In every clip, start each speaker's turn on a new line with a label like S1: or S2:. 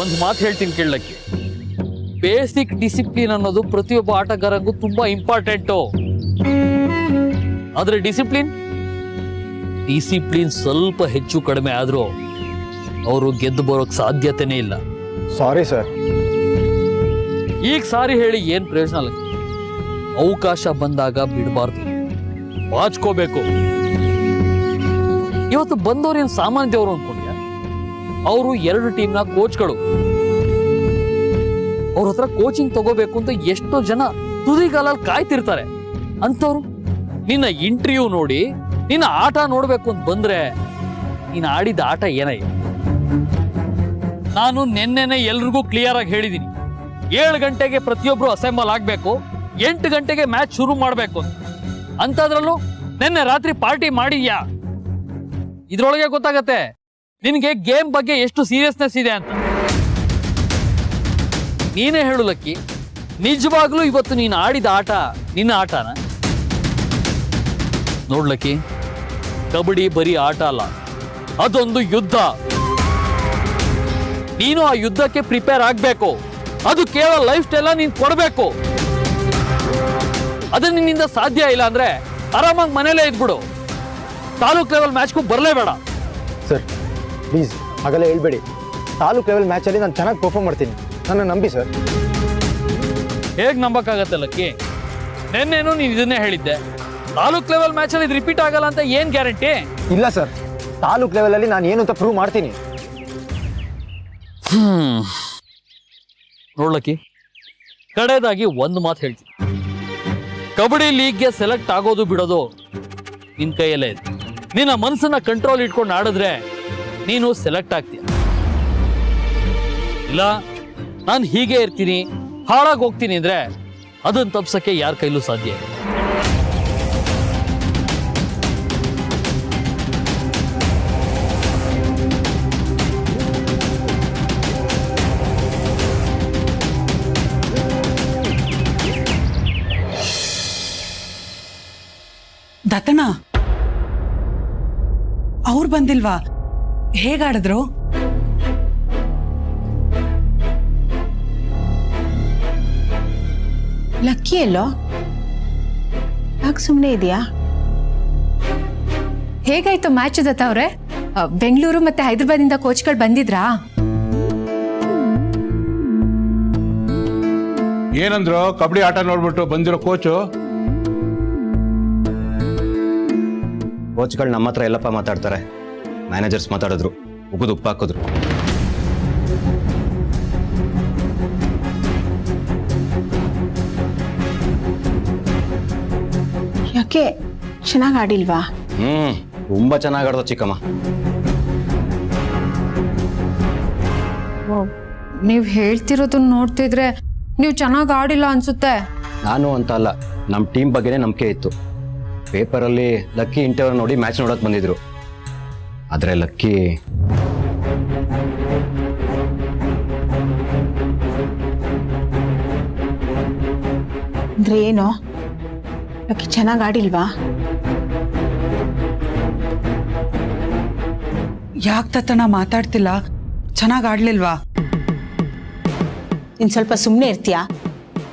S1: ಒಂದು ಮಾತು ಹೇಳ್ತೀನಿ ಕೇಳಕ್ಕೆ, ಬೇಸಿಕ್ ಡಿಸಿಪ್ಲಿನ್ ಅನ್ನೋದು ಪ್ರತಿಯೊಬ್ಬ ಆಟಗಾರರಿಗೂ ತುಂಬಾ ಇಂಪಾರ್ಟೆಂಟು. ಆದ್ರೆ ಡಿಸಿಪ್ಲಿನ್ ಸ್ವಲ್ಪ ಹೆಚ್ಚು ಕಡಿಮೆ ಆದ್ರೂ ಅವರು ಗೆದ್ದು ಬರೋಕ್ ಸಾಧ್ಯತೆನೇ ಇಲ್ಲ.
S2: Sorry sir.
S1: ಈಗ ಸಾರಿ ಹೇಳಿ ಏನ್ ಪ್ರಯೋಜನ ಅಲ್ಲ. ಅವಕಾಶ ಬಂದಾಗ ಬಿಡಬಾರ್ದು, ಬಾಚ್ಕೋಬೇಕು. ಇವತ್ತು ಬಂದವ್ರು ಏನು ಸಾಮಾನ್ಯ ದೇವರು ಅನ್ಕೊಂಡ್ಯ? ಅವರು 2 ಟೀಮ್ನ ಕೋಚ್ಗಳು. ಅವ್ರ ಹತ್ರ ಕೋಚಿಂಗ್ ತಗೋಬೇಕು ಅಂತ ಎಷ್ಟೋ ಜನ ತುದಿಗಾಲಲ್ಲಿ ಕಾಯ್ತಿರ್ತಾರೆ. ಅಂತವ್ರು ನಿನ್ನ ಇಂಟರ್ವ್ಯೂ ನೋಡಿ ನಿನ್ನ ಆಟ ನೋಡ್ಬೇಕು ಅಂತ ಬಂದ್ರೆ ನೀನು ಆಡಿದ ಆಟ ಏನಾಯ್ತು? ನಾನು ನೆನ್ನೆನೆ ಎಲ್ರಿಗೂ ಕ್ಲಿಯರ್ ಆಗಿ ಹೇಳಿದೀನಿ, 7 ಗಂಟೆಗೆ ಪ್ರತಿಯೊಬ್ರು ಅಸೆಂಬಲ್ ಆಗ್ಬೇಕು, 8 ಗಂಟೆಗೆ ಮ್ಯಾಚ್ ಶುರು ಮಾಡ್ಬೇಕು ಅಂತದ್ರಲ್ಲೂ ನಿನ್ನೆ ರಾತ್ರಿ ಪಾರ್ಟಿ ಮಾಡಿದ್ಯಾ? ಇದ್ರೊಳಗೆ ಗೊತ್ತಾಗತ್ತೆ ನಿನ್ಗೆ ಗೇಮ್ ಬಗ್ಗೆ ಎಷ್ಟು ಸೀರಿಯಸ್ನೆಸ್ ಇದೆ ಅಂತ. ನೀನೇ ಹೇಳು ಲಕ್ಕಿ, ನಿಜವಾಗ್ಲೂ ಇವತ್ತು ನೀನು ಆಡಿದ ಆಟ ನಿನ್ನ ಆಟನ? ನೋಡ್ಲಕ್ಕಿ, ಕಬಡ್ಡಿ ಬರೀ ಆಟ ಅಲ್ಲ, ಅದೊಂದು ಯುದ್ಧ. ನೀನು ಆ ಯುದ್ಧಕ್ಕೆ ಪ್ರಿಪೇರ್ ಆಗ್ಬೇಕು. ಅದು ಕೇವಲ ಲೈಫ್ ಸ್ಟೈಲ್ ನೀನ್ ಕೊಡ್ಬೇಕು. ಅದು ನಿನ್ನಿಂದ ಸಾಧ್ಯ ಇಲ್ಲ ಅಂದ್ರೆ ಆರಾಮಾಗಿ ಮನೇಲೇ ಇದ್ಬಿಡು. ತಾಲೂಕ್ ಲೆವೆಲ್ ಮ್ಯಾಚ್ಗೂ ಬರಲೇಬೇಡ.
S2: ಸರ್ ಪ್ಲೀಸ್ ಹಾಗೆಲ್ಲ ಹೇಳ್ಬೇಡಿ. ತಾಲೂಕ್ ಲೆವೆಲ್ ಮ್ಯಾಚಲ್ಲಿ ನಾನು ಚೆನ್ನಾಗಿ ಪರ್ಫಾರ್ಮ್ ಮಾಡ್ತೀನಿ, ನನ್ನ ನಂಬಿ ಸರ್.
S1: ಹೇಗ್ ನಂಬಕ್ಕಾಗತ್ತೆ ಲಕ್ಕಿ? ನೆನ್ನೇನು ನೀನು ಇದನ್ನೇ ಹೇಳಿದ್ದೆ. ತಾಲೂಕ್ ಲೆವೆಲ್ ಮ್ಯಾಚಲ್ಲಿ ಇದು ರಿಪೀಟ್ ಆಗಲ್ಲ ಅಂತ ಏನ್ ಗ್ಯಾರಂಟಿ?
S2: ಇಲ್ಲ ಸರ್, ತಾಲೂಕ್ ಲೆವೆಲಲ್ಲಿ ನಾನು ಏನು ಅಂತ ಪ್ರೂವ್ ಮಾಡ್ತೀನಿ.
S1: ನೋಡ್ಲಕ್ಕಿ, ಕಡೆದಾಗಿ ಒಂದು ಮಾತು ಹೇಳ್ತೀನಿ. ಕಬಡ್ಡಿ ಲೀಗ್ಗೆ ಸೆಲೆಕ್ಟ್ ಆಗೋದು ಬಿಡೋದು ನಿನ್ ಕೈಯಲ್ಲೇ ಇದೆ. ನಿನ್ನ ಮನಸ್ಸನ್ನ ಕಂಟ್ರೋಲ್ ಇಟ್ಕೊಂಡು ಆಡಿದ್ರೆ ನೀನು ಸೆಲೆಕ್ಟ್ ಆಗ್ತೀಯ. ಇಲ್ಲ ನಾನು ಹೀಗೆ ಇರ್ತೀನಿ, ಹಾಳಾಗಿ ಹೋಗ್ತೀನಿ ಅಂದ್ರೆ ಅದನ್ನ ತಪ್ಸಕ್ಕೆ ಯಾರ ಕೈಲೂ ಸಾಧ್ಯ ಇಲ್ಲ.
S3: ದತ್ತಣ್ಣ ಅವ್ರು ಬಂದಿಲ್ವಾ? ಹೇಗಾಡಿದ್ರು?
S4: ಲಕ್ಕಿ ಎಲ್ಲೋ? ಯಾಕೆ ಸುಮ್ಮನೆ ಇದೆಯಾ?
S5: ಹೇಗಾಯ್ತು ಮ್ಯಾಚ್ ದತ್ತ ಅವ್ರೆ? ಬೆಂಗಳೂರು ಮತ್ತೆ ಹೈದರಾಬಾದಿಂದ ಕೋಚ್ಗಳು ಬಂದಿದ್ರಾ?
S6: ಏನಂದ್ರು? ಕಬಡ್ಡಿ ಆಟ ನೋಡ್ಬಿಟ್ಟು ಬಂದಿರೋ
S7: ಕೋಚ್ಗಳು ನಮ್ಮ ಹತ್ರ ಎಲ್ಲಪ್ಪ ಮಾತಾಡ್ತಾರೆ. ಮ್ಯಾನೇಜರ್ಸ್ ಮಾತಾಡಿದ್ರು, ಉಗಿದು ಉಪ್ಪು ಹಾಕಿದ್ರು.
S4: ಯಾಕೆ ಚೆನ್ನಾಗಿ ಆಡಿಲ್ವಾ?
S7: ತುಂಬಾ ಚೆನ್ನಾಗಿ ಆಡ್ದು ಚಿಕ್ಕಮ್ಮ.
S5: ನೀವು ಹೇಳ್ತಿರೋದನ್ನ ನೋಡ್ತಿದ್ರೆ ನೀವು ಚೆನ್ನಾಗಿ ಆಡಿಲ್ಲ ಅನ್ಸುತ್ತೆ.
S7: ನಾನು ಅಂತ ಅಲ್ಲ, ನಮ್ಮ ಟೀಮ್ ಬಗ್ಗೆನೇ ನಂಬಿಕೆ ಇತ್ತು. ಪೇಪರಲ್ಲಿ ಲಕ್ಕಿ ಇಂಟರ್ವ್ಯೂ ನೋಡಿ ಮ್ಯಾಚ್ ನೋಡಕ್ ಬಂದಿದ್ರು. ಆದ್ರೆ ಲಕ್ಕಿ
S4: ಅಂದ್ರೆ ಏನು? ಲಕ್ಕಿ ಚೆನ್ನಾಗಿ ಆಡಿಲ್ವಾ?
S3: ಯಾಕೆ ದತ್ತಣ್ಣ ಮಾತಾಡ್ತಿಲ್ಲ? ಚೆನ್ನಾಗಿ ಆಡ್ಲಿಲ್ವಾ?
S4: ನೀನ್ ಸ್ವಲ್ಪ ಸುಮ್ಮನೆ ಇರ್ತೀಯಾ?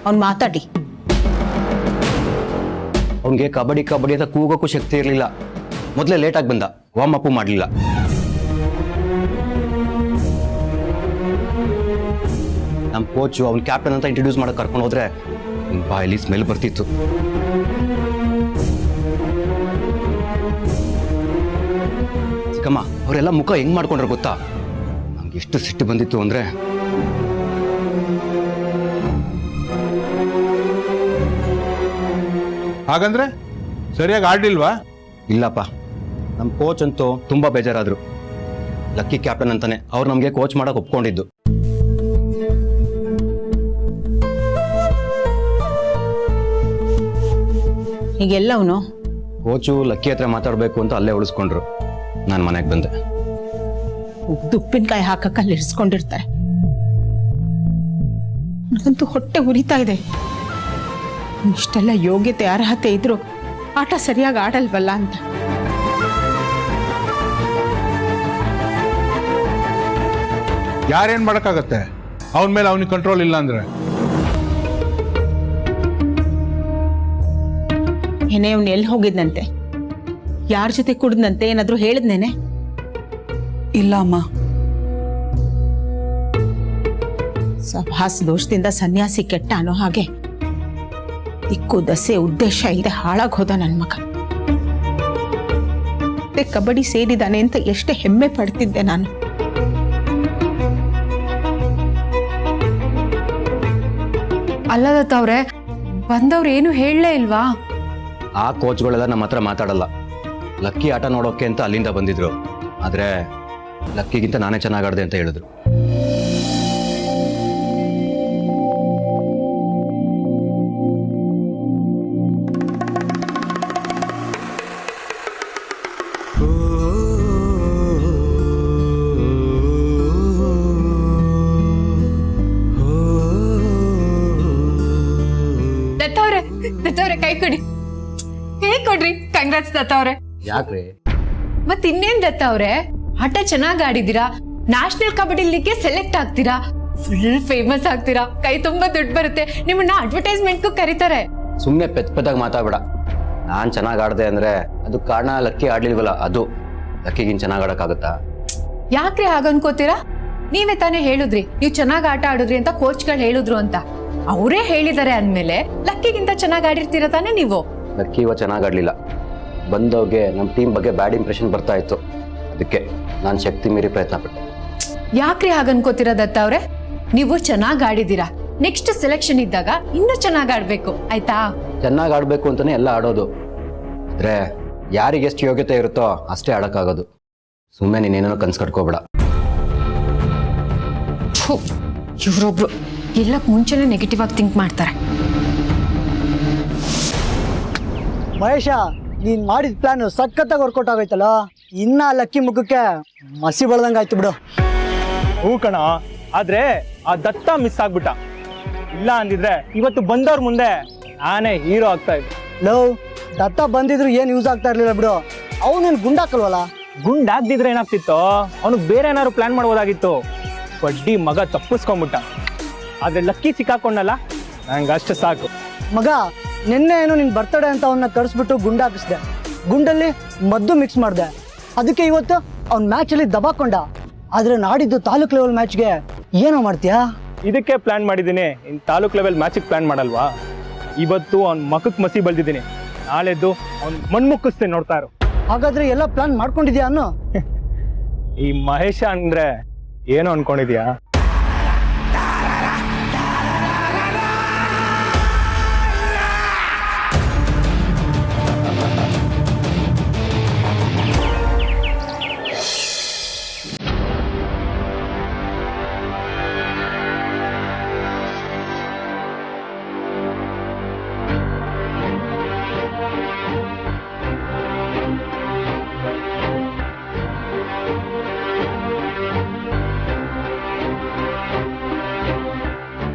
S4: ಅವ್ನು ಮಾತಾಡಿ.
S7: ಅವನಿಗೆ ಕಬಡ್ಡಿ ಅಂತ ಕೂಗೋಕ್ಕೂ ಶಕ್ತಿ ಇರಲಿಲ್ಲ. ಮೊದಲೇ ಲೇಟಾಗಿ ಬಂದ, ವಾರ್ಮ್ ಅಪ್ ಮಾಡಲಿಲ್ಲ. ನಮ್ಮ ಕೋಚು ಅವ್ನ ಕ್ಯಾಪ್ಟನ್ ಅಂತ ಇಂಟ್ರೊಡ್ಯೂಸ್ ಮಾಡಕ್ಕೆ ಕರ್ಕೊಂಡು ಹೋದ್ರೆ ಬಾಯಲ್ಲಿ ಸ್ಮೆಲ್ ಬರ್ತಿತ್ತು. ಚಿಕ್ಕಮ್ಮ ಅವರೆಲ್ಲ ಮುಖ ಹೆಂಗ್ ಮಾಡ್ಕೊಂಡ್ರೆ ಗೊತ್ತಾ? ನಮ್ಗೆ ಎಷ್ಟು ಸಿಟ್ಟು ಬಂದಿತ್ತು ಅಂದ್ರೆ,
S6: ಹಾಗಂದ್ರೆ ಸರಿಯಾಗಿ ಆಡ್ಲಿಲ್ವಾ?
S7: ಇಲ್ಲಪ್ಪ, ನಮ್ಮ ಕೋಚ್ ಅಂತೂ ತುಂಬಾ ಬೇಜಾರಾದ್ರು. ಲಕ್ಕಿ ಕ್ಯಾಪ್ಟನ್ ಅಂತಾನೆ ಅವ್ರು ನಮ್ಗೆ ಕೋಚ್ ಮಾಡಕ್ ಒಪ್ಕೊಂಡಿದ್ದು.
S4: ಹೀಗೆಲ್ಲವನು
S7: ಕೋಚು ಲಕ್ಕಿ ಹತ್ರ ಮಾತಾಡ್ಬೇಕು ಅಂತ ಅಲ್ಲೇ ಉಳಿಸ್ಕೊಂಡ್ರು. ನಾನು ಮನೆಗೆ ಬಂದೆ.
S4: ಉಪ್ಪಿನಕಾಯಿ ಹಾಕಕ್ಕಲ್ಲಿ ಇರಿಸ್ಕೊಂಡಿರ್ತಾರೆ. ನನಗಂತೂ ಹೊಟ್ಟೆ ಉರಿತಾ ಇದೆ. ಇಷ್ಟೆಲ್ಲ ಯೋಗ್ಯತೆ ಅರ್ಹತೆ ಇದ್ರು ಆಟ ಸರಿಯಾಗಿ ಆಡಲ್ವಲ್ಲ ಅಂತ.
S6: ಯಾರೇನ್ ಮಾಡಕ್ಕಾಗತ್ತೆ? ಅವನ ಮೇಲೆ ಅವನಿಗೆ ಕಂಟ್ರೋಲ್ ಇಲ್ಲ ಅಂದ್ರೆ.
S4: ಏನೇ ಅವ್ನು ಎಲ್ಲಿ ಹೋಗಿದ್ನಂತೆ, ಯಾರ ಜೊತೆ ಕುಡಿದ್ನಂತೆ, ಏನಾದ್ರೂ ಹೇಳಿದ್ನೇನೆ?
S3: ಇಲ್ಲ ಅಮ್ಮ.
S4: ಸಭಾಸ್ ದೋಷದಿಂದ ಸನ್ಯಾಸಿ ಕೆಟ್ಟ ಅನ್ನೋ ಹಾಗೆ ದಿಕ್ಕು ದಸೆ ಉದ್ದೇಶ ಇಲ್ಲದೆ ಹಾಳಾಗ್ ಹೋದ ನನ್ನ ಮಗ. ಕಬಡ್ಡಿ ಸೇರಿದಾನೆ ಅಂತ ಎಷ್ಟೇ ಹೆಮ್ಮೆ ಪಡ್ತಿದ್ದೆ ನಾನು.
S5: ಅಲ್ಲ ದತ್ತ ಅವ್ರೆ, ಬಂದವ್ರು ಏನು ಹೇಳಲೇ ಇಲ್ವಾ?
S7: ಆ ಕೋಚ್ಗಳೆಲ್ಲ ನಮ್ಮ ಹತ್ರ ಮಾತಾಡಲ್ಲ. ಲಕ್ಕಿ ಆಟ ನೋಡೋಕೆ ಅಂತ ಅಲ್ಲಿಂದ ಬಂದಿದ್ರು, ಆದರೆ ಲಕ್ಕಿಗಿಂತ ನಾನೇ ಚೆನ್ನಾಗಿ ಆಡಿದೆ ಅಂತ ಹೇಳಿದ್ರು.
S5: ದತ್ತವ್ರೆ ಕೈ ಕೊಡಿ, ಕೈ ಕೊಡ್ರಿ. ಕಂಗ್ರಾಟ್ಸ್ ದತ್ತವ್ರೆ.
S7: ಯಾಕ್ರಿ?
S5: ಮತ್ ಇನ್ನೇನ್ ದತ್ತವ್ರೆ, ಆಟ ಚೆನ್ನಾಗಿ ಆಡಿದೀರಾ, ನ್ಯಾಷನಲ್ ಕಬಡ್ಡಿ ಲೀಗ್ಗೆ ಸೆಲೆಕ್ಟ್ ಆಗ್ತೀರಾ, ಫುಲ್ ಫೇಮಸ್ ಆಗ್ತೀರಾ, ಕೈ ತುಂಬಾ ದುಡ್ಡು ಬರುತ್ತೆ, ನಿಮ್ಮನ್ನ ಅಡ್ವರ್ಟೈಸ್ಮೆಂಟ್ಗೂ ಕರೀತಾರೆ.
S7: ಸುಮ್ಮನೆ ಪೆದ್ದಾಗಿ ಮಾತಾಡ್ಬೇಡ. ನಾನು ಚೆನ್ನಾಗಿ ಆಡಿದೆ ಅಂದ್ರೆ ಅದು ಕಾರಣ ಲಕ್ಕಿ ಆಡ್ಲಿಲ್ವಲ್ಲ, ಅದು. ಲಕ್ಕಿಗಿನ್ ಚೆನ್ನಾಗಿ ಆಡಕ್ಕಾಗತ್ತಾ?
S5: ಯಾಕ್ರಿ ಹಾಗನ್ಕೋತೀರಾ? ನೀವೇ ತಾನೇ ಹೇಳಿದ್ರಿ ನೀವು ಚೆನ್ನಾಗಿ ಆಟ ಆಡಿದ್ರಿ ಅಂತ, ಕೋಚ್ಗಳು ಹೇಳಿದ್ರು ಅಂತ. ಅವರೇ ಹೇಳಿದ್ದಾರೆ ಅಂದ್ಮೇಲೆ ಲಕ್ಕಿಗಿಂತ ಚೆನ್ನಾಗಿ ಆಡಿರ್ತೀರ ತಾನೇ ನೀವು.
S7: ಲಕ್ಕಿ ಇವ ಚೆನ್ನಾಗಿ ಆಡ್ಲಿಲ್ಲ. ಬಂದವ್ಗೆ ನಮ್ಮ ಟೀಮ್ ಬಗ್ಗೆ ಬ್ಯಾಡ್ ಇಂಪ್ರೆಷನ್ ಬರ್ತಾ ಇತ್ತು, ಅದಕ್ಕೆ ನಾನು ಶಕ್ತಿ ಮೀರಿ ಪ್ರಯತ್ನ ಪಟ್ಟೆ.
S5: ಯಾಕ್ರಿ ಹಾಗನ್ಕೋತೀರಾ ದತ್ತ ಅವ್ರೆ? ನೀವು ಚೆನ್ನಾಗಿ ಆಡಿದೀರಾ, ನೆಕ್ಸ್ಟ್ ಸೆಲೆಕ್ಷನ್ ಇದ್ದಾಗ ಇನ್ನೂ ಚೆನ್ನಾಗಿ ಆಡ್ಬೇಕು, ಆಯ್ತಾ?
S7: ಚೆನ್ನಾಗಿ ಆಡ್ಬೇಕು ಅಂತಾನೆ ಎಲ್ಲ ಆಡೋದು, ಆದ್ರೆ ಯಾರಿಗೆ ಎಷ್ಟು ಯೋಗ್ಯತೆ ಇರುತ್ತೋ ಅಷ್ಟೇ ಆಡಕ್ಕಾಗೋದು. ಸುಮ್ಮನೆ ನೀನೇನೋ ಕನ್ಸು ಕಟ್ಕೋಬೇಡ.
S5: ಇವ್ರೊಬ್ರು ಎಲ್ಲಕ್ಕೆ ಮುಂಚೆನೆ ನೆಗೆಟಿವ್ ಆಗಿ ಥಿಂಕ್ ಮಾಡ್ತಾರೆ.
S8: ಮಹೇಶ, ನೀನ್ ಮಾಡಿದ ಪ್ಲಾನ್ ಸಖತ್ತಾಗಿ ವರ್ಕೌಟ್ ಆಗೈತಲ್ಲ. ಇನ್ನ ಲಕ್ಕಿ ಮುಖಕ್ಕೆ ಮಸಿ ಬೆಳ್ದಂಗಾಯ್ತು ಬಿಡು.
S2: ಹೂ ಕಣ, ಆದ್ರೆ ಆ ದತ್ತ ಮಿಸ್ ಆಗ್ಬಿಟ್ಟ. ಇಲ್ಲ ಅಂದಿದ್ರೆ ಇವತ್ತು ಬಂದವ್ರ ಮುಂದೆ ನಾನೇ ಹೀರೋ ಆಗ್ತಾ ಇದ್ದೆ.
S8: ಲವ್, ದತ್ತ ಬಂದಿದ್ರು ಏನ್ ಯೂಸ್ ಆಗ್ತಾ ಇರ್ಲಿಲ್ಲ ಬಿಡು. ಅವನೇನು ಗುಂಡಾಕಲ್ವಲ್ಲ.
S2: ಗುಂಡಾಗ್ದಿದ್ರೆ ಏನಾಗ್ತಿತ್ತು, ಅವನು ಬೇರೆ ಏನಾದ್ರು ಪ್ಲಾನ್ ಮಾಡ್ಬೋದಾಗಿತ್ತು. ಬಡ್ಡಿ ಮಗ ತಪ್ಪಿಸ್ಕೊಂಡ್ಬಿಟ್ಟ. ಆದ್ರೆ ಲಕ್ಕಿ ಸಿಕ್ಕಾಕೊಂಡಲ್ಲ, ನಂಗೆ ಅಷ್ಟು ಸಾಕು.
S8: ಮಗ, ನಿನ್ನೆ ಏನು ನಿನ್ ಬರ್ತಡೇ ಅಂತ ಅವನ್ನ ಕರೆಸ್ಬಿಟ್ಟು ಗುಂಡಾಕಿಸ್ದೆ. ಗುಂಡಲ್ಲಿ ಮದ್ದು ಮಿಕ್ಸ್ ಮಾಡಿದೆ. ಅದಕ್ಕೆ ಇವತ್ತು ಅವ್ನ ಮ್ಯಾಚಲ್ಲಿ ದಬಾಕೊಂಡ. ಆದ್ರೆ ನಾಡಿದ್ದು ತಾಲೂಕ್ ಲೆವೆಲ್ ಮ್ಯಾಚ್ಗೆ ಏನೋ ಮಾಡ್ತೀಯಾ?
S2: ಇದಕ್ಕೆ ಪ್ಲಾನ್ ಮಾಡಿದ್ದೀನಿ. ಇನ್ ತಾಲೂಕ್ ಲೆವೆಲ್ ಮ್ಯಾಚಿಗೆ ಪ್ಲಾನ್ ಮಾಡಲ್ವಾ? ಇವತ್ತು ಅವ್ನ ಮಖಕ್ಕೆ ಮಸಿ ಬಲ್ದಿದ್ದೀನಿ, ನಾಳೆದ್ದು ಅವ್ನ್ ಮಣ್ಮುಕ್ಕಿಸ್ತೇನೆ, ನೋಡ್ತಾ ಇರು.
S8: ಹಾಗಾದ್ರೆ ಎಲ್ಲ ಪ್ಲಾನ್ ಮಾಡ್ಕೊಂಡಿದ್ಯಾ ಅನ್ನೋ?
S2: ಈ ಮಹೇಶ ಅಂದ್ರೆ ಏನೋ ಅನ್ಕೊಂಡಿದ್ಯಾ?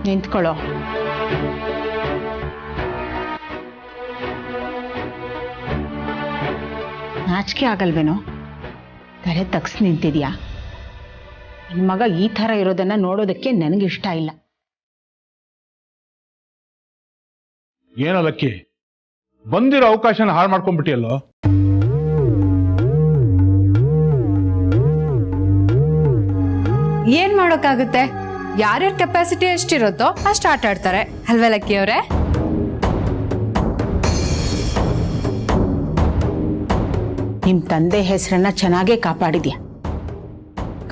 S4: ನಿಂತ್ಕೊಳ್ಳೋ. ನಾಚಿಕೆ ಆಗಲ್ವೇನೋ? ತಲೆ ತಗ್ಸ್ ನಿಂತಿದ್ಯಾ? ನನ್ನ ಮಗ ಈ ಥರ ಇರೋದನ್ನ ನೋಡೋದಕ್ಕೆ ನನಗಿಷ್ಟ ಇಲ್ಲ.
S6: ಏನೋ ಲಕ್ಕಿ, ಬಂದಿರೋ ಅವಕಾಶನ ಹಾಳು ಮಾಡ್ಕೊಂಡ್ಬಿಟ್ಟಿಯಲ್ಲೋ.
S5: ಏನ್ ಮಾಡೋಕ್ಕಾಗುತ್ತೆ? ಯಾರ್ಯಾರ ಕೆಪಾಸಿಟಿ ಎಷ್ಟಿರುತ್ತೋ ಅಷ್ಟು ಆಟ ಆಡ್ತಾರೆ ಅಲ್ವೇ ಲಕ್ಕಿ ಅವರೇ?
S4: ನಿಮ್ಮ ತಂದೆ ಹೆಸರನ್ನ ಚೆನ್ನಾಗೇ ಕಾಪಾಡಿದ್ಯಾ.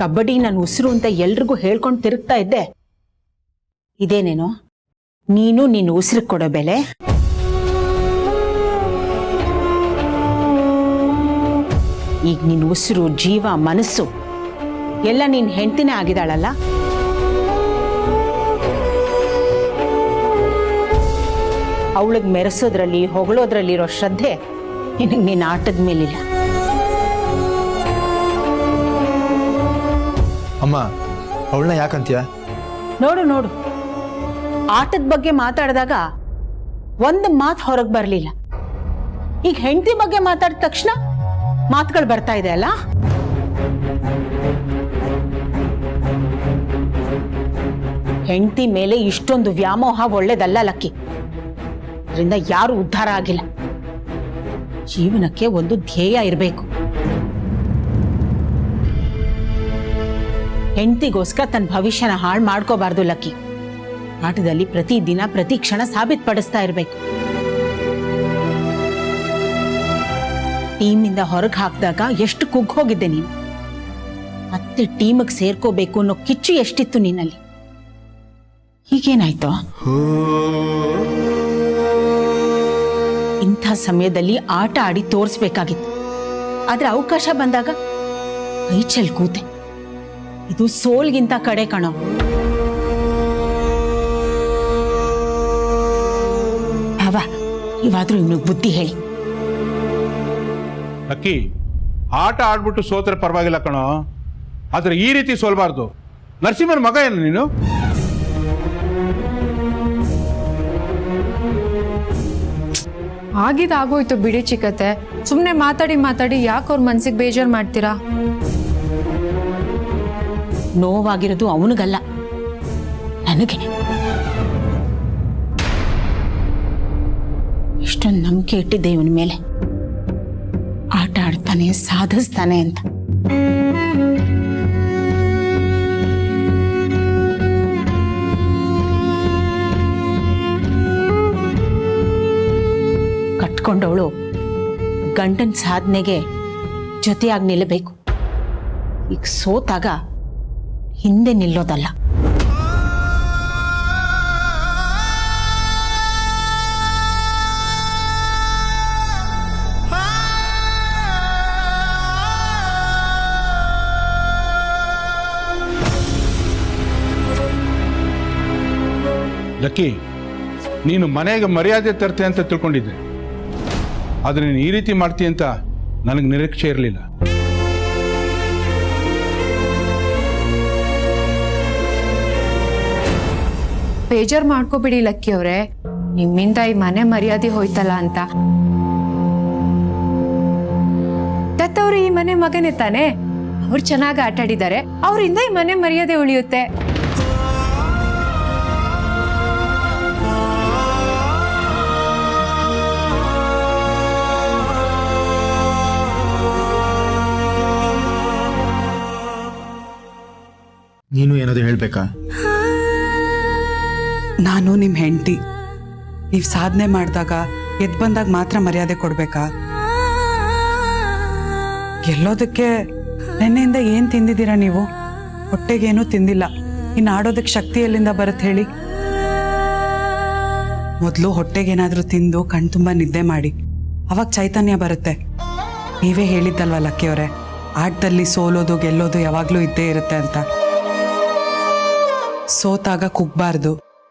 S4: ಕಬಡ್ಡಿ ನನ್ನ ಉಸಿರು ಅಂತ ಎಲ್ರಿಗೂ ಹೇಳ್ಕೊಂಡು ತಿರುಗ್ತಾ ಇದ್ದೆ. ಇದೇನೇನೋ ನೀನು ನಿನ್ನ ಉಸಿರು ಕೊಡೋ ಬೆಲೆ? ಈಗ ನಿನ್ನ ಉಸಿರು, ಜೀವ, ಮನಸ್ಸು ಎಲ್ಲ ನಿನ್ನ ಹೆಂಡತಿನೇ ಆಗಿದಾಳಲ್ಲ. ಅವಳಿಗೆ ಮೆರೆಸೋದ್ರಲ್ಲಿ, ಹೊಗಳೋದ್ರಲ್ಲಿರೋ ಶ್ರದ್ಧೆ ನಿನಗೆ ನಿನ್ನ ಆಟದ ಮೇಲಿಲ್ಲ.
S2: ಅಮ್ಮ, ಅವಳನ್ನ ಯಾಕಂತೀಯ?
S4: ನೋಡು ನೋಡು, ಆಟದ ಬಗ್ಗೆ ಮಾತಾಡಿದಾಗ ಒಂದು ಮಾತು ಹೊರಗೆ ಬರಲಿಲ್ಲ. ಈಗ ಹೆಂಡತಿ ಬಗ್ಗೆ ಮಾತಾಡಿದ ತಕ್ಷಣ ಮಾತುಗಳು ಬರ್ತಾ ಇದೆ ಅಲ್ಲ. ಹೆಂಡತಿ ಮೇಲೆ ಇಷ್ಟೊಂದು ವ್ಯಾಮೋಹ ಒಳ್ಳೇದಲ್ಲ ಲಕ್ಕಿ. ಅದರಿಂದ ಯಾರು ಉದ್ಧಾರ ಆಗಿಲ್ಲ. ಜೀವನಕ್ಕೆ ಒಂದು ಧ್ಯೇಯ ಇರಬೇಕು. ಹೆಂಡತಿಗೋಸ್ಕರ ತನ್ನ ಭವಿಷ್ಯನ ಹಾಳು ಮಾಡ್ಕೋಬಾರ್ದು ಲಕ್ಕಿ. ಆಟದಲ್ಲಿ ಪ್ರತಿ ದಿನ ಪ್ರತಿ ಕ್ಷಣ ಸಾಬೀತುಪಡಿಸ್ತಾ ಇರಬೇಕು. ಟೀಮಿಂದ ಹೊರಗೆ ಹಾಕಿದಾಗ ಎಷ್ಟು ಕುಗ್ಗ್ ಹೋಗಿದ್ದೆ ನೀನು. ಮತ್ತೆ ಟೀಮಿಗೆ ಸೇರ್ಕೋಬೇಕು ಅನ್ನೋ ಕಿಚ್ಚು ಎಷ್ಟಿತ್ತು ನಿನ್ನಲ್ಲಿ. ಹೀಗೇನಾಯ್ತು? ಇಂಥ ಸಮಯದಲ್ಲಿ ಆಟ ಆಡಿ ತೋರಿಸ್ಬೇಕಾಗಿತ್ತು. ಆದ್ರೆ ಅವಕಾಶ ಬಂದಾಗ ಕೈ ಚೆಲ್ ಕೂತೆ. ಇದು ಸೋಲ್ಗಿಂತ ಕಡೆ ಕಣೋ. ಭಾವ, ಇವಾದ್ರೂ ಇವನಿಗೆ ಬುದ್ಧಿ ಹೇಳಿ.
S6: ಲಕ್ಕಿ, ಆಟ ಆಡ್ಬಿಟ್ಟು ಸೋತ್ರೆ ಪರವಾಗಿಲ್ಲ ಕಣೋ, ಆದ್ರೆ ಈ ರೀತಿ ಸೋಲ್ಬಾರ್ದು. ನರಸಿಂಹನ ಮಗ ಏನು ನೀನು?
S5: ಆಗಿದಾಗೋಯ್ತು ಬಿಡಿ ಚಿಕ್ಕತ್ತೆ. ಸುಮ್ನೆ ಮಾತಾಡಿ ಮಾತಾಡಿ ಯಾಕೆ ಅವ್ರ ಮನ್ಸಿಗೆ ಬೇಜಾರು ಮಾಡ್ತೀರಾ?
S4: ನೋವಾಗಿರೋದು ಅವನಿಗಲ್ಲ, ನನಗೆ. ಇಷ್ಟೊಂದು ನಂಬಿಕೆ ಇಟ್ಟಿದ್ದೆ ಇವನ ಮೇಲೆ. ಆಟ ಆಡ್ತಾನೆ, ಸಾಧಿಸ್ತಾನೆ ಅಂತ. ಕಟ್ಕೊಂಡವಳು ಗಂಡನ ಸಾಧನೆಗೆ ಜೊತೆಯಾಗಿ ನಿಲ್ಲಬೇಕು. ಈಗ ಸೋತಾಗ ಹಿಂದೆ ನಿಲ್ಲೋದಲ್ಲ.
S6: ಲಕ್ಕಿ, ನೀನು ಮನೆಗೆ ಮರ್ಯಾದೆ ತರ್ತೆ ಅಂತ ತಿಳ್ಕೊಂಡಿದ್ದೆ, ಆದ್ರೆ ನೀನು ಈ ರೀತಿ ಮಾಡ್ತೀಯ ಅಂತ ನನಗೆ ನಿರೀಕ್ಷೆ ಇರಲಿಲ್ಲ.
S5: ಬೇಜಾರು ಮಾಡ್ಕೋಬಿಡಿ ಲಕ್ಕಿ ಅವರೇ, ನಿಮ್ಮಿಂದ ಈ ಮನೆ ಮರ್ಯಾದೆ ಹೋಯ್ತಲ್ಲ ಅಂತ. ದತ್ತವ್ರು ಈ ಮನೆ ಮಗನೇ ತಾನೆ, ಅವ್ರು ಚೆನ್ನಾಗಿ ಆಟ ಆಡಿದ್ದಾರೆ, ಅವರಿಂದ ಈ ಮನೆ ಮರ್ಯಾದೆ ಉಳಿಯುತ್ತೆ.
S9: ನೀನು ಏನಾದರೂ ಹೇಳ್ಬೇಕಾ?
S3: ನಾನು ನಿಮ್ಮ ಹೆಂಡತಿ. ನೀವು ಸಾಧನೆ ಮಾಡಿದಾಗ ಎದ್ದು ಬಂದಾಗ ಮಾತ್ರ ಮರ್ಯಾದೆ ಕೊಡ್ಬೇಕಾ? ಗೆಲ್ಲೋದಕ್ಕೆ ನೆನ್ನೆಯಿಂದ ಏನು ತಿಂದಿದ್ದೀರಾ ನೀವು? ಹೊಟ್ಟೆಗೇನೂ ತಿಂದಿಲ್ಲ. ಇನ್ನು ಆಡೋದಕ್ಕೆ ಶಕ್ತಿ ಎಲ್ಲಿಂದ ಬರುತ್ತೆ ಹೇಳಿ? ಮೊದಲು ಹೊಟ್ಟೆಗೇನಾದರೂ ತಿಂದು ಕಣ್ತುಂಬ ನಿದ್ದೆ ಮಾಡಿ, ಅವಾಗ ಚೈತನ್ಯ ಬರುತ್ತೆ. ನೀವೇ ಹೇಳಿದ್ದಲ್ವ ಲಕ್ಕಿಯವರೇ, ಆಟದಲ್ಲಿ ಸೋಲೋದು ಗೆಲ್ಲೋದು ಯಾವಾಗಲೂ ಇದ್ದೇ ಇರುತ್ತೆ ಅಂತ. ಸೋತಾಗ ಕುಗ್ಬಾರ್ದು,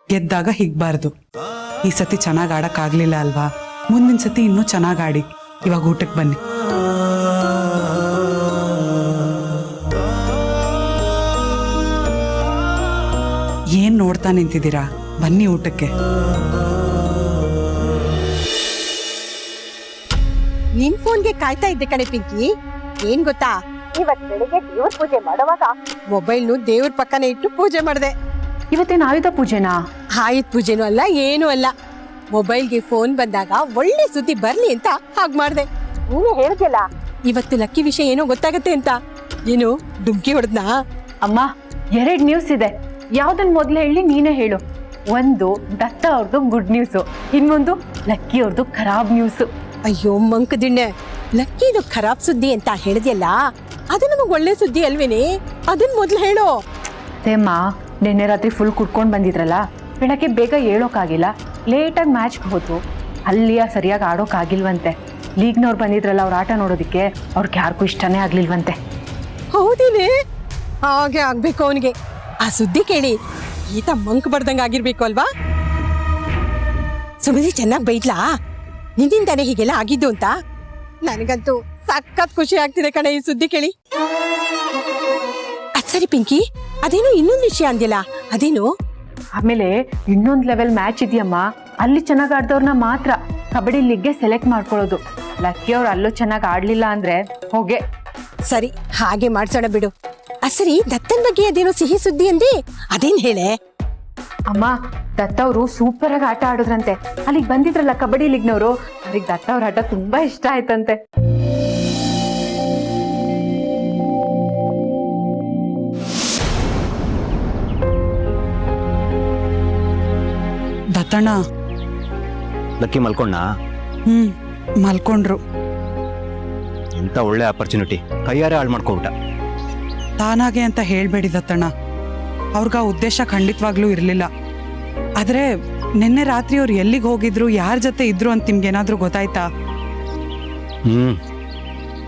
S3: ಗೆದ್ದಾಗ ಹಿಗ್ಬಾರ್ದು. ಈ ಸತಿ ಚೆನ್ನಾಗಿ ಆಡಕ್ಕಾಗ್ಲಿಲ್ಲ ಅಲ್ವಾ? ಮುಂದಿನ ಸತಿ ಇನ್ನೂ ಚೆನ್ನಾಗಿ ಆಡಿ. ಇವಾಗ ಊಟಕ್ಕೆ ಬನ್ನಿ. ಏನ್ ನೋಡ್ತಾ ನಿಂತಿದ್ದೀರಾ? ಬನ್ನಿ ಊಟಕ್ಕೆ.
S10: ನಿನ್ ಫೋನ್ಗೆ ಕಾಯ್ತಾ ಇದ್ದೆ ಕಣೆ ಪಿಂಕಿ. ಏನ್ ಗೊತ್ತಾ, ಇವತ್ ಬೆಳಿಗ್ಗೆ ದೇವ್ರ ಪೂಜೆ ಮಾಡುವಾಗ ಮೊಬೈಲ್ನು ದೇವ್ರ ಪಕ್ಕನೆ ಇಟ್ಟು ಪೂಜೆ ಮಾಡಿದೆ.
S5: ಇವತ್ತೇನು ಆಯುಧ ಪೂಜೆನಾ?
S10: ಆಯುಧ ಪೂಜೆನೂ ಅಲ್ಲ, ಏನೂ ಅಲ್ಲ. ಮೊಬೈಲ್ಗೆ ಫೋನ್ ಬಂದಾಗ ಒಳ್ಳೆ ಸುದ್ದಿ ಬರ್ಲಿ ಅಂತ ಹಾಗ್ ಮಾಡ್ದೆ. ನೀನೇ ಹೇಳಿದ್ಯಲ್ಲ ಇವತ್ತು ಲಕ್ಕಿ ವಿಷಯ ಏನೋ ಗೊತ್ತಾಗತ್ತೆ ಅಂತ. ಏನು ಡುಮ್ಕಿ ಹೊಡೆದ್ನಾ?
S5: ಅಮ್ಮ, 2 ನ್ಯೂಸ್ ಇದೆ. ಯಾವ್ದನ್ ಮೊದ್ಲು ಹೇಳಿ, ನೀನೇ ಹೇಳು. ಒಂದು ದತ್ತ ಅವ್ರದ್ದು ಗುಡ್ ನ್ಯೂಸು, ಇನ್ನೊಂದು ಲಕ್ಕಿ ಅವ್ರದ್ದು ಖರಾಬ್ ನ್ಯೂಸು.
S10: ಅಯ್ಯೋ ಮಂಕದಿಣ್ಣೆ, ಲಕ್ಕಿದು ಖರಾಬ್ ಸುದ್ದಿ ಅಂತ ಹೇಳಿದ್ಯಲ್ಲ, ಅದು ನಮಗ್ ಒಳ್ಳೆ ಸುದ್ದಿ ಅಲ್ವೇನೆ? ಅದನ್ ಮೊದ್ಲು ಹೇಳೋ.
S5: ಅಮ್ಮ, ನಿನ್ನೆ ರಾತ್ರಿ ಫುಲ್ ಕುಡ್ಕೊಂಡು ಬಂದಿದ್ರಲ್ಲ, ಬೆಳಗ್ಗೆ ಬೇಗ ಹೇಳೋಕ್ಕಾಗಿಲ್ಲ, ಲೇಟಾಗಿ ಮ್ಯಾಚ್ಗೆ ಹೋದ್ರು. ಅಲ್ಲಿಯ ಸರಿಯಾಗಿ ಆಡೋಕ್ಕಾಗಿಲ್ವಂತೆ. ಲೀಗ್ನವ್ರು ಬಂದಿದ್ರಲ್ಲ ಅವ್ರ ಆಟ ನೋಡೋದಕ್ಕೆ, ಅವ್ರಿಗೆ ಯಾರಿಗೂ ಇಷ್ಟನೇ ಆಗ್ಲಿಲ್ವಂತೆ.
S10: ಹೌದೇನೆ? ಹಾಗೆ ಆಗ್ಬೇಕು ಅವನಿಗೆ. ಆ ಸುದ್ದಿ ಕೇಳಿ ಈತ ಮಂಕ್ ಬರ್ದಂಗ ಆಗಿರ್ಬೇಕು ಅಲ್ವಾ? ಸುಮತಿ ಚೆನ್ನಾಗಿ ಬೈದ್ಲಾ ನಿನ್ನಿಂದಾನೆ ಹೀಗೆಲ್ಲ ಆಗಿದ್ದು ಅಂತ? ನನಗಂತೂ ಸಖತ್ ಖುಷಿ ಆಗ್ತಿದೆ ಕಣೆ ಈ ಸುದ್ದಿ ಕೇಳಿ. ಸರಿ ಪಿಂಕಿ, ಅದೇನೋ ಇನ್ನೊಂದು ವಿಷಯ ಅಂದ್ಯಲ್ಲ, ಅದೇನು?
S5: ಆಮೇಲೆ ಇನ್ನೊಂದು ಲೆವೆಲ್ ಮ್ಯಾಚ್ ಇದೆಯಮ್ಮ. ಅಲ್ಲಿ ಚೆನ್ನಾಗಿ ಆಡ್ದವ್ರನ್ನ ಮಾತ್ರ ಕಬಡ್ಡಿ ಲೀಗ್ಗೆ ಸೆಲೆಕ್ಟ್ ಮಾಡ್ಕೊಳ್ಳೋದು. ಲಕ್ಕಿ ಅವ್ರು ಅಲ್ಲೂ ಚೆನ್ನಾಗಿ ಆಡ್ಲಿಲ್ಲ ಅಂದ್ರೆ ಹೋಗೆ.
S10: ಸರಿ, ಹಾಗೆ ಮಾಡ್ಸೋಣ ಬಿಡು. ಸರಿ, ದತ್ತನ್ ಬಗ್ಗೆ ಅದೇನೋ ಸಿಹಿ ಸುದ್ದಿ ಅಂದಿ, ಅದೇನ್ ಹೇಳೆ?
S5: ಅಮ್ಮ ದತ್ತ ಅವರು ಸೂಪರ್ ಆಗಿ ಆಟ ಆಡಿದ್ರಂತೆ. ಅಲ್ಲಿಗೆ ಬಂದಿದ್ರಲ್ಲ ಕಬಡ್ಡಿ ಲೀಗ್ನವರು, ಅವ್ರಿಗೆ ದತ್ತ ಅವ್ರ ಆಟ ತುಂಬಾ ಇಷ್ಟ ಆಯ್ತಂತೆ.
S3: ದತ್ತಣ್ಣ.
S7: ಲಕ್ಕಿ ಮಲ್ಕೊಂಡ?
S3: ಮಲ್ಕೊಂಡ್ರು.
S7: ಎಂತ ಒಳ್ಳೆ ಆಪರ್ಚುನಿಟಿ, ಕೈಯಾರೆ ಹಾಳು ಮಾಡ್ಕೊಬಿಟ್ಟ.
S3: ತಾನಾಗೆ ಅಂತ ಹೇಳ್ಬೇಡಿ ದತ್ತಣ್ಣ, ಅವ್ರಿಗ ಉದ್ದೇಶ ಖಂಡಿತವಾಗ್ಲೂ ಇರಲಿಲ್ಲ. ಆದ್ರೆ ನಿನ್ನೆ ರಾತ್ರಿ ಅವ್ರು ಎಲ್ಲಿಗೆ ಹೋಗಿದ್ರು, ಯಾರ ಜೊತೆ ಇದ್ರು ಅಂತ ನಿಮ್ಗೇನಾದ್ರೂ ಗೊತ್ತಾಯ್ತಾ?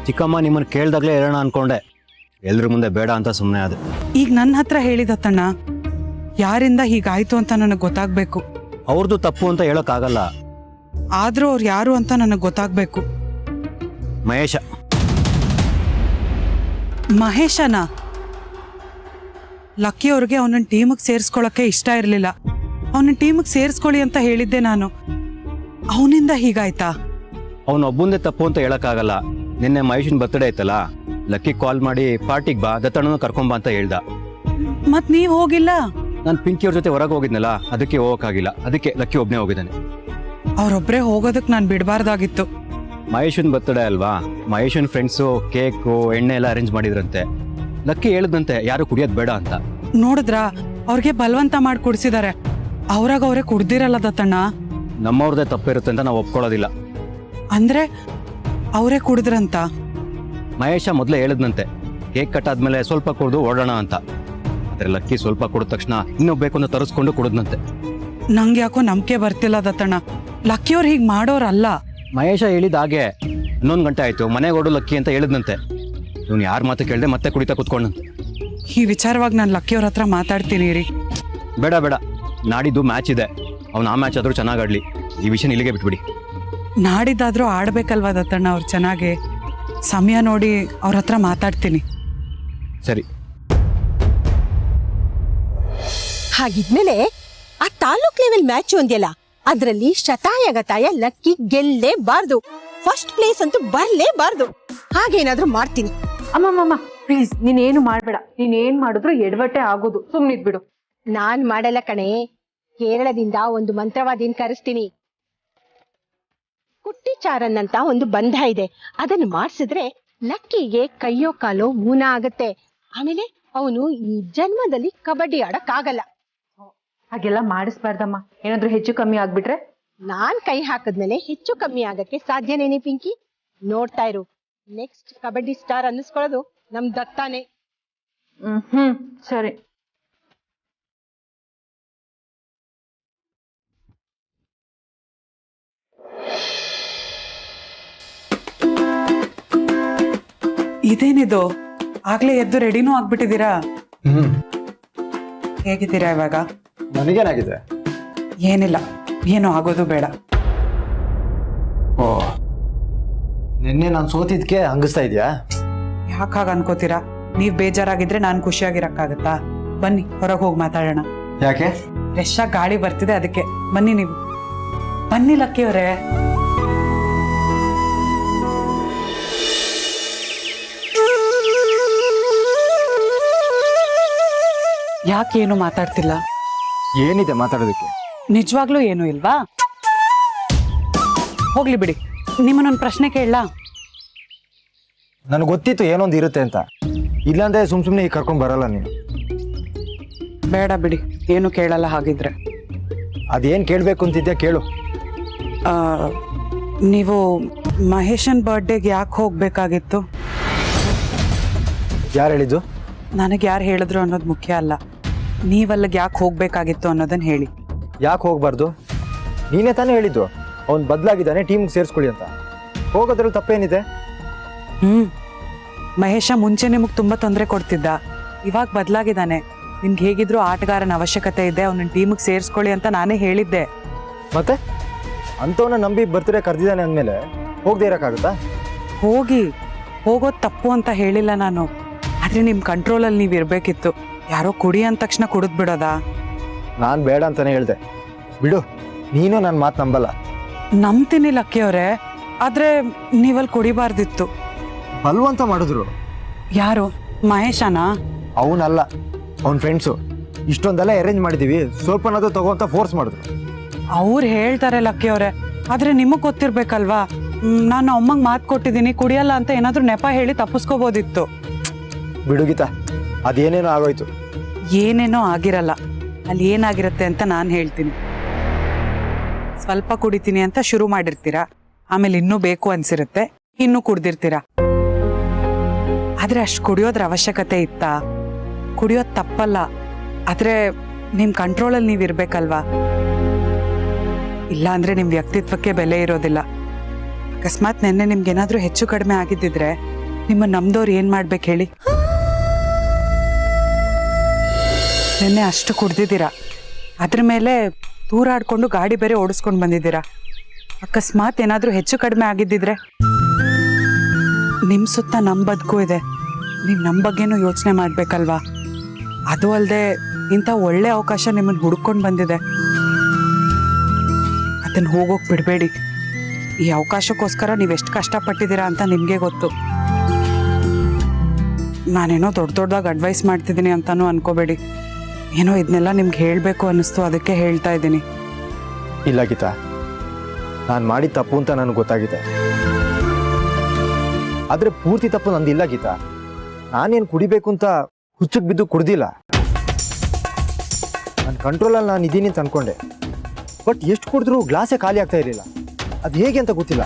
S7: ಚಿಕ್ಕಮ್ಮ ನಿಮ್ಮನ್ನು ಕೇಳ್ದಾಗ್ಲೇ ಹೇಳೋಣ ಅನ್ಕೊಂಡೆ, ಎಲ್ರ ಮುಂದೆ ಬೇಡ ಅಂತ ಸುಮ್ಮನೆ ಆದೆ.
S3: ಈಗ ನನ್ನ ಹತ್ರ ಹೇಳಿ ದತ್ತಣ್ಣ, ಯಾರಿಂದ ಹೀಗಾಯ್ತು ಅಂತ ನನಗೆ ಗೊತ್ತಾಗ್ಬೇಕು.
S7: ಅವ್ರದ್ದು ತಪ್ಪು ಅಂತ ಹೇಳೋಕ್ಕಾಗಲ್ಲ.
S3: ಆದ್ರೂ ಅವ್ರು ಯಾರು ಅಂತ ನನಗೆ ಗೊತ್ತಾಗ್ಬೇಕು.
S7: ಮಹೇಶ.
S3: ಮಹೇಶನ? ಲಕ್ಕಿ ಅವ್ರಿಗೆ ಅವನನ್ನ ಟೀಮಿಗೆ ಸೇರಿಸ್ಕೊಳಕ್ಕೆ ಇಷ್ಟ ಇರಲಿಲ್ಲ. ಅವನ ಟೀಮಿಗೆ ಸೇರಿಸ್ಕೊಳ್ಳಿ ಅಂತ ಹೇಳಿದ್ದೆ ನಾನು. ಅವನಿಂದ ಹೀಗಾಯ್ತಾ?
S7: ಅವನೊಬ್ಬಂದೇ ತಪ್ಪು ಅಂತ ಹೇಳೋಕ್ಕಾಗಲ್ಲ. ನಿನ್ನೆ ಮಹೇಶನ್ ಬರ್ತ್ಡೇ ಆಯ್ತಲ್ಲ, ಲಕ್ಕಿ ಕಾಲ್ ಮಾಡಿ ಪಾರ್ಟಿಗೆ ಬಾ, ದತ್ತಣ್ಣನ ಕರ್ಕೊಂಬ ಅಂತ ಹೇಳ್ದ.
S3: ಮತ್ ನೀವ್ ಹೋಗಿಲ್ಲ?
S7: ನಾನು ಪಿಂಕಿ ಅವ್ರ ಜೊತೆ ಹೊರಗೆ ಹೋಗಿದ್ನಲ್ಲ, ಅದಕ್ಕೆ ಹೋಗೋಕ್ಕಾಗಿಲ್ಲ. ಅದಕ್ಕೆ ಲಕ್ಕಿ ಒಬ್ಬನೇ ಹೋಗಿದ್ದಾನೆ.
S3: ಅವ್ರೊಬ್ರೇ ಹೋಗೋದಕ್ಕೆ ನಾನು ಬಿಡಬಾರ್ದಾಗಿತ್ತು.
S7: ಮಹೇಶನ್ ಬರ್ತ್ಡೇ ಅಲ್ವಾ, ಮಹೇಶನ್ ಫ್ರೆಂಡ್ಸು ಕೇಕು ಎಣ್ಣೆ ಎಲ್ಲ ಅರೇಂಜ್ ಮಾಡಿದ್ರಂತೆ. ಲಕ್ಕಿ ಹೇಳಿದಂತೆ ಯಾರು ಕುಡಿಯೋದು ಬೇಡ ಅಂತ.
S3: ನೋಡಿದ್ರ, ಅವ್ರಿಗೆ ಬಲವಂತ ಮಾಡಿ ಕುಡಿಸಿದಾರೆ. ಅವ್ರಾಗ ಅವರೇ ಕುಡ್ದಿರಲ್ಲ ದತ್ತಣ್ಣ.
S7: ನಮ್ಮವ್ರದೇ ತಪ್ಪಿರುತ್ತೆ ಅಂತ ನಾವು ಒಪ್ಕೊಳ್ಳೋದಿಲ್ಲ.
S3: ಅಂದ್ರೆ ಅವರೇ ಕುಡಿದ್ರಂತ?
S7: ಮಹೇಶ ಮೊದಲೇ ಹೇಳಿದ್ನಂತೆ ಕೇಕ್ ಕಟ್ ಆದ್ಮೇಲೆ ಸ್ವಲ್ಪ ಕುಡಿದು ಓಡೋಣ ಅಂತ. ಆದ್ರೆ ಲಕ್ಕಿ ಸ್ವಲ್ಪ ಕುಡಿದ ತಕ್ಷಣ ಇನ್ನೂ ಬೇಕು ಅಂತ ತರಿಸ್ಕೊಂಡು ಕುಡಿದ್ನಂತೆ.
S3: ನಂಗೆ ಯಾಕೋ ನಂಬಿಕೆ ಬರ್ತಿಲ್ಲ ದತ್ತಣ್ಣ. ಲಕ್ಕಿಯವ್ರು ಹೀಗೆ ಮಾಡೋರಲ್ಲ.
S7: ಮಹೇಶ ಹೇಳಿದ ಹಾಗೆ 11 ಗಂಟೆ ಆಯ್ತು, ಮನೆಗೆ ಓಡು ಲಕ್ಕಿ ಅಂತ ಹೇಳಿದ್ನಂತೆ. ಇವ್ನು ಯಾರ ಮಾತು ಕೇಳದೆ ಮತ್ತೆ ಕುಡಿತಾ ಕೂತ್ಕೊಂಡಂತೆ.
S3: ಈ ವಿಚಾರವಾಗಿ ನಾನು ಲಕ್ಕಿಯವ್ರ ಹತ್ರ ಮಾತಾಡ್ತೀನಿ ರೀ.
S7: ಬೇಡ ಬೇಡ, ನಾಡಿದ್ದು ಮ್ಯಾಚ್ ಇದೆ. ಅವ್ನು ಆ ಮ್ಯಾಚ್ ಆದ್ರೂ ಚೆನ್ನಾಗಿ ಆಡ್ಲಿ. ಈ ವಿಷಯ ಇಲ್ಲಿಗೆ ಬಿಟ್ಬಿಡಿ.
S3: ನಾಡಿದ್ದಾದ್ರೂ ಆಡ್ಬೇಕಲ್ವಾ ದತ್ತಣ್ಣ ಅವ್ರು ಚೆನ್ನಾಗಿ. ಸಮಯ ನೋಡಿ ಅವ್ರ ಹತ್ರ ಮಾತಾಡ್ತೀನಿ.
S7: ಸರಿ.
S10: ಹಾಗಿದ್ಮೇಲೆ ಆ ತಾಲೂಕ್ ಲೆವೆಲ್ ಮ್ಯಾಚ್ ಒಂದಿಯಲ್ಲ, ಅದ್ರಲ್ಲಿ ಶತಾಯಗತಾಯ ಲಕ್ಕಿ ಗೆಲ್ಲೇಬಾರ್ದು. ಫಸ್ಟ್ ಪ್ಲೇಸ್ ಅಂತೂ ಬರ್ಲೇಬಾರ್ದು. ಹಾಗೇನಾದ್ರೂ ಮಾಡ್ತೀನಿ.
S5: ಅಮ್ಮಮ್ಮ ಪ್ಲೀಸ್, ನೀನೇನು ಮಾಡ್ಬೇಡ. ನೀನೇನ್ ಮಾಡಿದ್ರು ಎಡವಟ್ಟೆ ಆಗೋದು, ಸುಮ್ನಿದ್ಬಿಡು.
S10: ನಾನ್ ಮಾಡಲ್ಲ ಕಣೆ. ಕೇರಳದಿಂದ ಒಂದು ಮಂತ್ರವಾದಿನ ಕರೆಸ್ತೀನಿ. ಕುಟ್ಟಿಚಾರನ್ ಅಂತ ಒಂದು ಬಂಧ ಇದೆ. ಅದನ್ನು ಮಾಡ್ಸಿದ್ರೆ ಲಕ್ಕಿಗೆ ಕೈಯೋ ಕಾಲೋ ಮೂನ ಆಗತ್ತೆ. ಆಮೇಲೆ ಅವನು ಈ ಜನ್ಮದಲ್ಲಿ ಕಬಡ್ಡಿ ಆಡಕ್ಕಾಗಲ್ಲ.
S5: ಹಾಗೆಲ್ಲ ಮಾಡಿಸ್ಬಾರ್ದಮ್ಮ. ಏನಾದ್ರೂ ಹೆಚ್ಚು ಕಮ್ಮಿ ಆಗ್ಬಿಟ್ರೆ?
S10: ನಾನ್ ಕೈ ಹಾಕದ್ಮೇಲೆ ಹೆಚ್ಚು ಕಮ್ಮಿ ಆಗಕ್ಕೆ ಸಾಧ್ಯನೇನೆ ಪಿಂಕಿ? ನೋಡ್ತಾ ಇರು, ನೆಕ್ಸ್ಟ್ ಕಬಡ್ಡಿ ಸ್ಟಾರ್ ಅನ್ನಿಸ್ಕೊಳ್ಳೋದು ನಮ್ ದತ್ತಾನೆ.
S5: ಸರಿ.
S3: ಇದೇನಿದು, ಆಗ್ಲೇ ಎದ್ದು ರೆಡಿನೂ ಆಗ್ಬಿಟ್ಟಿದ್ದೀರಾ? ಹೇಗಿದ್ದೀರಾ ಇವಾಗ?
S9: ನನಗೇನಾಗಿದೆ?
S3: ಏನಿಲ್ಲ, ಏನೂ ಆಗೋದು ಬೇಡ.
S9: ಓ, ನಿನ್ನೆ ನಾನು ಸೋತಿದ್ಕೆ ಹಂಗಿಸ್ತಾ ಇದೆಯಾ?
S3: ಯಾಕಾಗ ಅನ್ಕೋತೀರಾ? ನೀವ್ ಬೇಜಾರಾಗಿದ್ರೆ ನಾನು ಖುಷಿಯಾಗಿರಕ್ಕಾಗತ್ತಾ? ಬನ್ನಿ ಹೊರಗೆ ಹೋಗಿ ಮಾತಾಡೋಣ.
S9: ಯಾಕೆ?
S3: ಫ್ರೆಶ್ ಆಗಿ ಗಾಳಿ ಬರ್ತಿದೆ, ಅದಕ್ಕೆ. ಬನ್ನಿ ನೀವು. ಬನ್ನಿ ಲಕ್ಕಿಯವರೇ. ಯಾಕೇನು ಮಾತಾಡ್ತಿಲ್ಲ?
S9: ಏನಿದೆ ಮಾತಾಡೋದಕ್ಕೆ?
S3: ನಿಜವಾಗ್ಲೂ ಏನೂ ಇಲ್ವಾ? ಹೋಗ್ಲಿ ಬಿಡಿ. ನಿಮ್ಮನ್ನೊಂದು ಪ್ರಶ್ನೆ ಕೇಳಲಾ?
S9: ನನಗೆ ಗೊತ್ತಿತ್ತು ಏನೊಂದು ಇರುತ್ತೆ ಅಂತ. ಇಲ್ಲಾಂದ್ರೆ ಸುಮ್ಮನೆ ಈಗ ಕರ್ಕೊಂಡು ಬರಲ್ಲ ನೀನು.
S3: ಬೇಡ ಬಿಡಿ, ಏನು ಕೇಳಲ್ಲ. ಹಾಗಿದ್ರೆ
S9: ಅದೇನು ಕೇಳಬೇಕು ಅಂತಿದ್ಯಾ ಕೇಳು.
S3: ನೀವು ಮಹೇಶನ್ ಬರ್ಡೇಗೆ ಯಾಕೆ ಹೋಗ್ಬೇಕಾಗಿತ್ತು?
S9: ಯಾರು ಹೇಳಿದ್ದು?
S3: ನನಗೆ ಯಾರು ಹೇಳಿದ್ರು ಅನ್ನೋದು ಮುಖ್ಯ ಅಲ್ಲ. ನೀವಲ್ಲಿಗೆ ಯಾಕೆ ಹೋಗ್ಬೇಕಾಗಿತ್ತು ಅನ್ನೋದನ್ನ ಹೇಳಿ.
S9: ಯಾಕೆ ಹೋಗ್ಬಾರ್ದು? ನೀನೇ ತಾನೇ ಹೇಳಿದ್ದು ಅವ್ನು ಬದಲಾಗಿದ್ದಾನೆ, ಟೀಮ್ಗೆ ಸೇರಿಸ್ಕೊಳ್ಳಿ ಅಂತ. ಹೋಗೋದ್ರಲ್ಲಿ ತಪ್ಪೇನಿದೆ?
S3: ಮಹೇಶ ಮುಂಚೆ ನಿಮಗೆ ತುಂಬ ತೊಂದರೆ ಕೊಡ್ತಿದ್ದ. ಇವಾಗ ಬದಲಾಗಿದ್ದಾನೆ. ನಿಮ್ಗೆ ಹೇಗಿದ್ರು ಆಟಗಾರನ ಅವಶ್ಯಕತೆ ಇದೆ, ಅವನನ್ನ ಟೀಮಿಗೆ ಸೇರಿಸ್ಕೊಳ್ಳಿ ಅಂತ ನಾನೇ ಹೇಳಿದ್ದೆ.
S9: ಮತ್ತೆ ಅಂಥವನ್ನ ನಂಬಿ ಬರ್ತ್ಡೇ ಕರೆದಿದ್ದಾನೆ ಅಂದಮೇಲೆ ಹೋಗದೆ ಇರೋಕ್ಕಾಗುತ್ತಾ?
S3: ಹೋಗೋದು ತಪ್ಪು ಅಂತ ಹೇಳಿಲ್ಲ ನಾನು. ಆದರೆ ನಿಮ್ಮ ಕಂಟ್ರೋಲಲ್ಲಿ ನೀವು ಇರಬೇಕಿತ್ತು. ಯಾರೋ ಕುಡಿ ಅಂದ ತಕ್ಷಣ ಕುಡಿದು ಬಿಡೋದಾ?
S9: ನಾನು ಬೇಡ ಅಂತಾನೆ ಹೇಳಿದೆ. ಬಿಡು, ನೀನು ನನ್ನ ಮಾತು ನಂಬಲ್ಲ.
S3: ನಂಬ್ತೀನಿ ಲಕ್ಕಿಯವರೇ, ಆದರೆ ನೀವಲ್ಲಿ ಕುಡಿಬಾರ್ದಿತ್ತು.
S9: ಬಲ್ವಂತ ಮಾಡಿದ್ರು.
S3: ಯಾರು? ಮಹೇಶನಾ?
S9: ಅವನಲ್ಲ, ಅವನ ಫ್ರೆಂಡ್ಸು. ಇಷ್ಟೊಂದೆಲ್ಲ ಅರೇಂಜ್ ಮಾಡಿದ್ದೀವಿ ಸ್ವಲ್ಪನಾದ್ರೂ ತಗೋ ಅಂತ ಫೋರ್ಸ್ ಮಾಡಿದ್ರು.
S3: ಅವ್ರು ಹೇಳ್ತಾರೆ ಲಕ್ಕಿ ಅವರೇ, ಆದ್ರೆ ನಿಮಗ್ ಗೊತ್ತಿರ್ಬೇಕಲ್ವಾ, ನಾನು ಅಮ್ಮಂಗೆ ಮಾತು ಕೊಟ್ಟಿದ್ದೀನಿ ಕುಡಿಯಲ್ಲ ಅಂತ ಏನಾದ್ರೂ ನೆಪ ಹೇಳಿ ತಪ್ಪಿಸ್ಕೋಬೋದಿತ್ತು.
S9: ಬಿಡು ಗೀತಾ, ಅದೇನೇನೋ ಆಗೋಯ್ತು.
S3: ಏನೇನೋ ಆಗಿರಲ್ಲ, ಅಲ್ಲಿ ಏನಾಗಿರುತ್ತೆ ಅಂತ ನಾನು ಹೇಳ್ತೀನಿ. ಸ್ವಲ್ಪ ಕುಡಿತೀನಿ ಅಂತ ಶುರು ಮಾಡಿರ್ತೀರಾ, ಆಮೇಲೆ ಇನ್ನೂ ಬೇಕು ಅನ್ಸಿರುತ್ತೆ, ಇನ್ನೂ ಕುಡ್ದಿರ್ತೀರಾ. ಆದ್ರೆ ಅಷ್ಟು ಕುಡಿಯೋದ್ರ ಅವಶ್ಯಕತೆ ಇತ್ತಾ? ಕುಡಿಯೋದು ತಪ್ಪಲ್ಲ, ಆದ್ರೆ ನಿಮ್ ಕಂಟ್ರೋಲಲ್ಲಿ ನೀವು ಇರ್ಬೇಕಲ್ವಾ? ಇಲ್ಲ ಅಂದ್ರೆ ನಿಮ್ ವ್ಯಕ್ತಿತ್ವಕ್ಕೆ ಬೆಲೆ ಇರೋದಿಲ್ಲ. ಅಕಸ್ಮಾತ್ ನೆನ್ನೆ ನಿಮ್ಗೇನಾದ್ರೂ ಹೆಚ್ಚು ಕಡಿಮೆ ಆಗಿದ್ದಿದ್ರೆ ನಿಮ್ಮ ನಮ್ದವ್ರು ಏನ್ ಮಾಡ್ಬೇಕು ಹೇಳಿ? ನೆನ್ನೆ ಅಷ್ಟು ಕುಡ್ದಿದ್ದೀರಾ, ಅದ್ರ ಮೇಲೆ ತೂರಾಡ್ಕೊಂಡು ಗಾಡಿ ಬೇರೆ ಓಡಿಸ್ಕೊಂಡು ಬಂದಿದ್ದೀರಾ. ಅಕಸ್ಮಾತ್ ಏನಾದ್ರೂ ಹೆಚ್ಚು ಕಡಿಮೆ ಆಗಿದ್ದಿದ್ರೆ? ನಿಮ್ ಸುತ್ತ ನಮ್ ಬದುಕು ಇದೆ, ನೀವು ನಮ್ಮ ಬಗ್ಗೆನೂ ಯೋಚನೆ ಮಾಡ್ಬೇಕಲ್ವಾ? ಅದು ಅಲ್ಲದೆ ಇಂಥ ಒಳ್ಳೆ ಅವಕಾಶ ನಿಮ್ಮನ್ನು ಹುಡ್ಕೊಂಡು ಬಂದಿದೆ, ಅದನ್ನ ಹೋಗೋಕ್ ಬಿಡಬೇಡಿ. ಈ ಅವಕಾಶಕ್ಕೋಸ್ಕರ ನೀವೆಷ್ಟು ಕಷ್ಟಪಟ್ಟಿದ್ದೀರಾ ಅಂತ ನಿಮಗೆ ಗೊತ್ತು. ನಾನೇನೋ ದೊಡ್ಡದಾಗಿ ಅಡ್ವೈಸ್ ಮಾಡ್ತಿದ್ದೀನಿ ಅಂತಾನೂ ಅನ್ಕೋಬೇಡಿ. ಏನೋ ಇದನ್ನೆಲ್ಲ ನಿಮ್ಗೆ ಹೇಳಬೇಕು ಅನ್ನಿಸ್ತು, ಅದಕ್ಕೆ ಹೇಳ್ತಾ ಇದ್ದೀನಿ.
S9: ಇಲ್ಲ ಗೀತಾ, ನಾನು ಮಾಡಿದ ತಪ್ಪು ಅಂತ ನನಗೆ ಗೊತ್ತಾಗಿದೆ. ಆದರೆ ಪೂರ್ತಿ ತಪ್ಪು ನಂದಿಲ್ಲ ಗೀತಾ. ನಾನೇನು ಕುಡಿಬೇಕು ಅಂತ ಹುಚ್ಚಕ್ಕೆ ಬಿದ್ದು ಕುಡ್ದಿಲ್ಲ. ನನ್ನ ಕಂಟ್ರೋಲಲ್ಲಿ ನಾನು ಇದ್ದೀನಿ ಅಂತ ಅನ್ಕೊಂಡೆ. ಬಟ್ ಎಷ್ಟು ಕುಡಿದ್ರೂ ಗ್ಲಾಸೇ ಖಾಲಿ ಆಗ್ತಾ ಇರಲಿಲ್ಲ. ಅದು ಹೇಗೆ ಅಂತ ಗೊತ್ತಿಲ್ಲ.